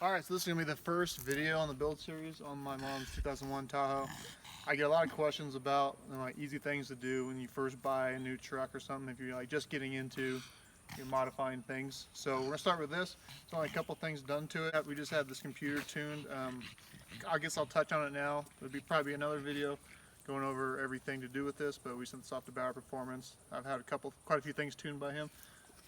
Alright, so this is going to be the first video on the build series on my mom's 2001 Tahoe. I get a lot of questions about like easy things to do when you first buy a new truck or something, if you're like just getting into modifying things. So we're going to start with this. There's only a couple things done to it. We just had this computer tuned. I guess I'll touch on it now. There'll be probably another video going over everything to do with this, but we sent this off to Bauer Performance. I've had quite a few things tuned by him.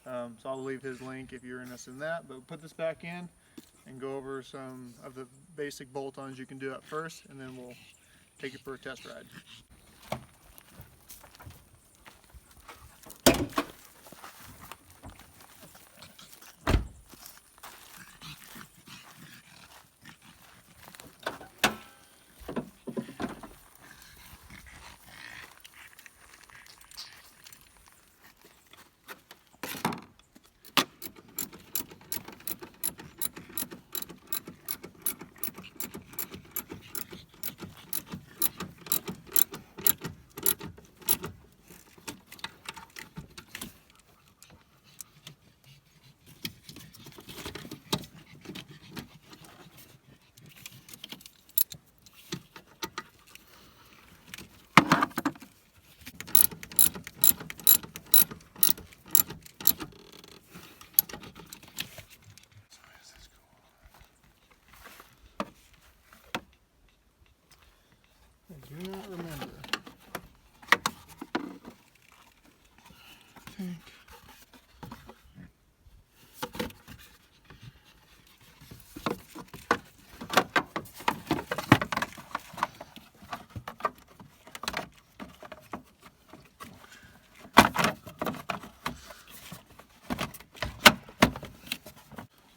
So I'll leave his link if you're interested in that. But we'll put this back in and go over some of the basic bolt-ons you can do at first, and then we'll take it for a test ride. I do not remember. I think.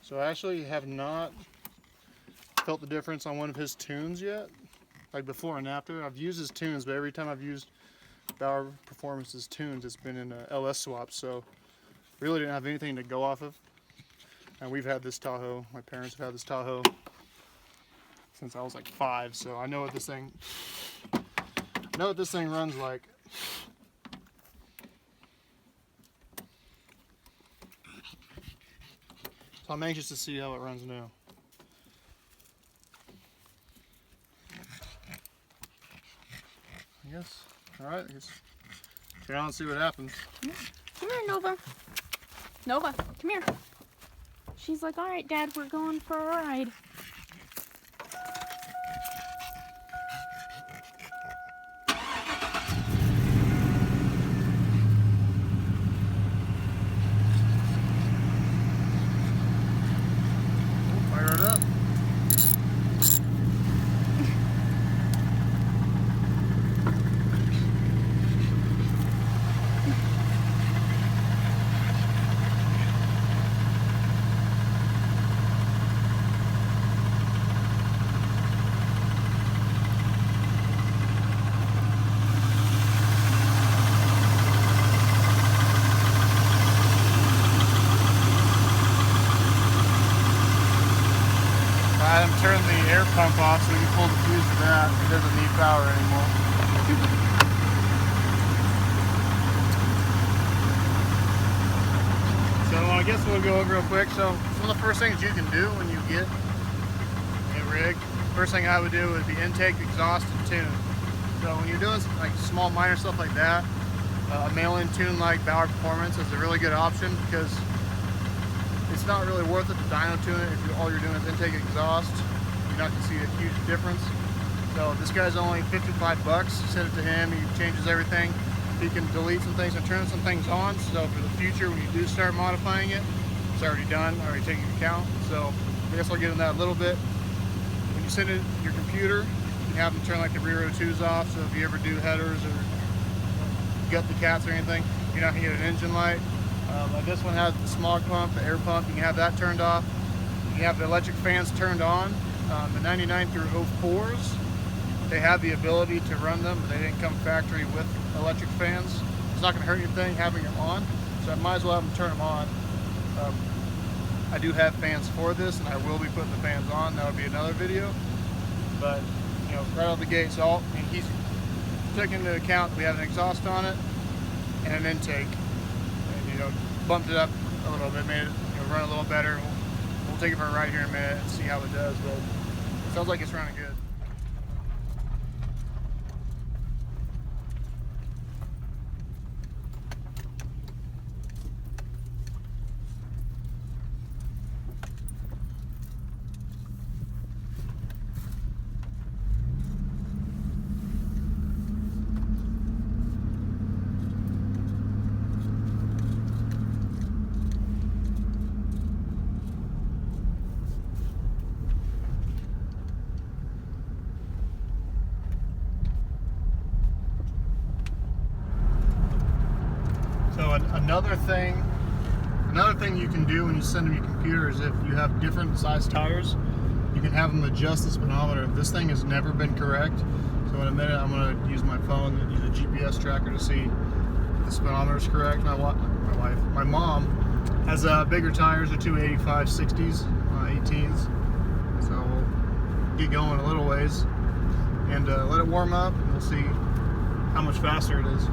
So I actually have not felt the difference on one of his tunes yet. Like before and after. I've used his tunes, but every time I've used Bauer Performance's tunes, it's been in a LS swap, so really didn't have anything to go off of. And we've had this Tahoe, my parents have had this Tahoe since I was like 5, so I know what this thing runs like. So I'm anxious to see how it runs now. I guess. Alright, I guess. Turn on and see what happens. Come here, Nova. Nova, come here. She's like, alright, Dad, we're going for a ride. Fire it up. I haven't turned the air pump off so we can pull the fuse to that. It doesn't need power anymore. So I guess we'll go over real quick. So some of the first things you can do when you get a rig, first thing I would do would be intake, exhaust, and tune. So when you're doing like small minor stuff like that, a mail-in tune like Bauer Performance is a really good option because it's not really worth it to dyno tune it if all you're doing is intake and exhaust. You're not going to see a huge difference. So this guy's only 55 bucks. Send it to him, he changes everything. He can delete some things and turn some things on, so for the future when you do start modifying it, it's already done, already taken into account. So I guess I'll get into that a little bit. When you send it to your computer, you have them turn like the rear O2s off, so if you ever do headers or gut the cats or anything, you're not going to get an engine light. Like this one has the smog pump, the air pump, you can have that turned off. You can have the electric fans turned on. The 99 through 04s, they have the ability to run them, but they didn't come factory with electric fans. It's not going to hurt anything having them on, so I might as well have them turn them on. I do have fans for this, and I will be putting the fans on. That would be another video. But you know, right out the gate, so he's taking into account we have an exhaust on it and an intake, and bumped it up a little bit, made it run a little better. We'll take it for a ride here in a minute and see how it does, but it sounds like it's running good. So another thing you can do when you send them your computer is if you have different size tires, you can have them adjust the speedometer. This thing has never been correct, so in a minute I'm going to use my phone and use a GPS tracker to see if the speedometer is correct. My mom has bigger tires, they're 285 60s, 18s, so we'll get going a little ways and let it warm up and we'll see how much faster it is.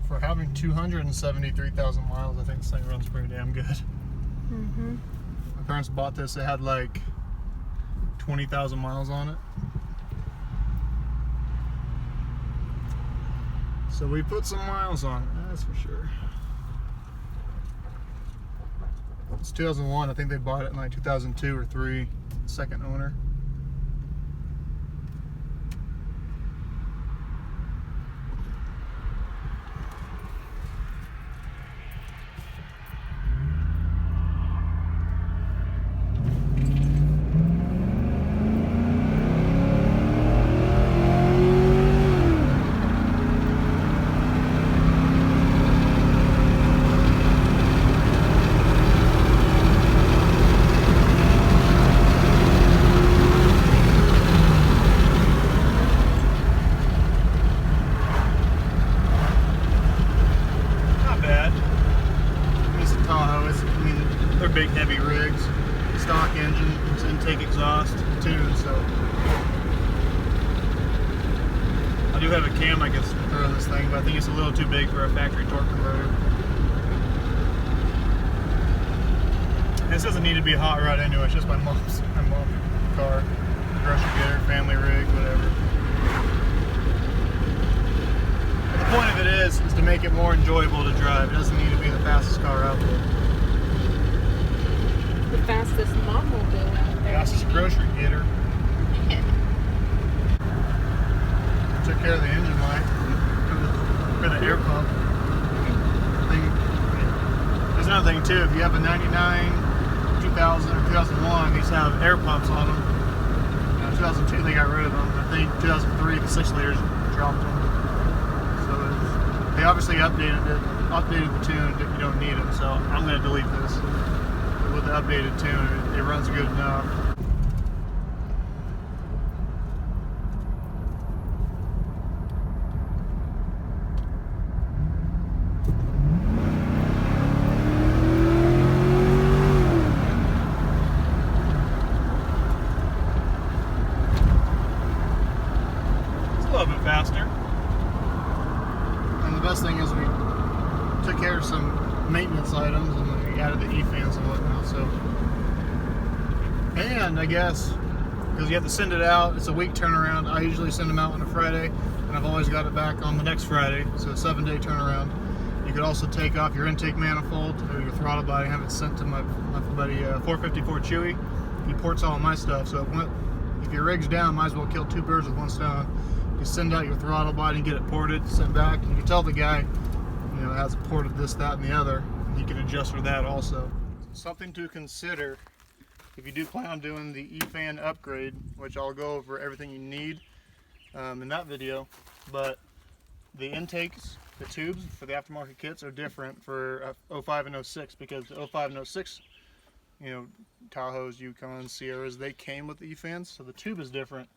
For having 273,000 miles, I think this thing runs pretty damn good. Mm-hmm. My parents bought this, it had like 20,000 miles on it. So we put some miles on it, that's for sure. It's 2001, I think they bought it in like 2002 or 3, second owner. Tahoe. I mean, they're big, heavy rigs. Stock engine, it's intake exhaust, tuned, so. I do have a cam I can throw in this thing, but I think it's a little too big for a factory torque converter. This doesn't need to be a hot rod anyway, it's just my mom's car. Grocery getter, family rig, whatever. The point of it is to make it more enjoyable to drive. It doesn't need to be the fastest car out there. The fastest mom will do out there. Fastest grocery getter. Yeah. Took care of the engine light for the air pump. There's another thing too, if you have a 99, 2000, or 2001, these have air pumps on them. 2002 they got rid of them. I think 2003 the 6 liters dropped them. So they obviously updated the tune. You don't need them, so I'm going to delete this. With the updated tune, it runs good enough. A little bit faster. And the best thing is we took care of some maintenance items and we added the E-fans and whatnot, so. And I guess, because you have to send it out, it's a week turnaround. I usually send them out on a Friday, and I've always got it back on the next Friday, so a 7-day turnaround. You could also take off your intake manifold or your throttle body and have it sent to my buddy 454 Chewy. He ports all of my stuff, so if your rig's down, might as well kill 2 birds with 1 stone. You send out your throttle body and get it ported, sent back. You can tell the guy, you know, has ported this, that, and the other. And you can adjust for that also. Something to consider if you do plan on doing the E-fan upgrade, which I'll go over everything you need in that video. But the intakes the tubes for the aftermarket kits are different for 05 and 06 because the 05 and 06, you know, Tahoes, Yukons, Sierras, they came with the E-fans, so the tube is different.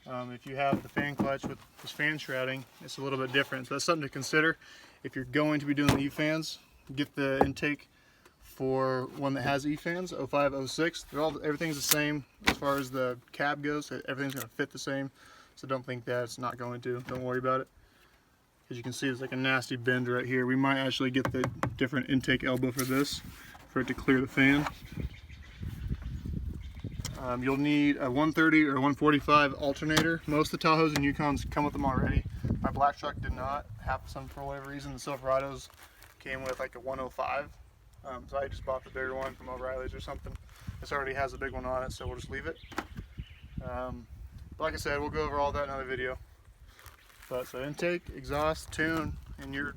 If you have the fan clutch with this fan shrouding, it's a little bit different. So that's something to consider. If you're going to be doing the E-fans, get the intake for one that has E-fans, 05, 06. Everything's the same as far as the cab goes. So everything's going to fit the same. So don't think that it's not going to. Don't worry about it. As you can see, there's like a nasty bend right here. We might actually get the different intake elbow for this, for it to clear the fan. You'll need a 130 or 145 alternator. Most of the Tahoes and Yukons come with them already. My black truck did not have some for whatever reason. The Silverados came with like a 105. So I just bought the bigger one from O'Reilly's or something. This already has a big one on it, so we'll just leave it. But like I said, we'll go over all that in another video. But so intake, exhaust, tune, and you're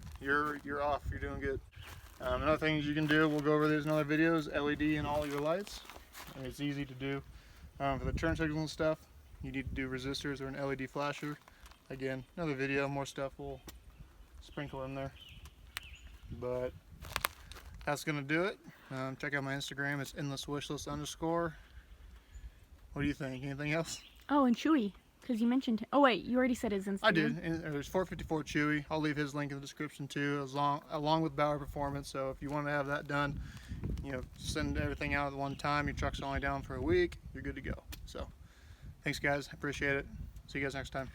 off. You're doing good. Another thing you can do, we'll go over these in other videos, LED in all your lights. And it's easy to do. For the turn signals and stuff, you need to do resistors or an LED flasher. Again, another video, more stuff we'll sprinkle in there. But that's gonna do it. Check out my Instagram, it's endlesswishlist_. What do you think? Anything else? Oh, and Chewy, because you mentioned. Oh wait, you already said his Instagram. I did. And there's 454 Chewy. I'll leave his link in the description too, along with Bauer Performance. So if you want to have that done, you know, send everything out at one time. Your truck's only down for a week. You're good to go. So, thanks guys. I appreciate it. See you guys next time.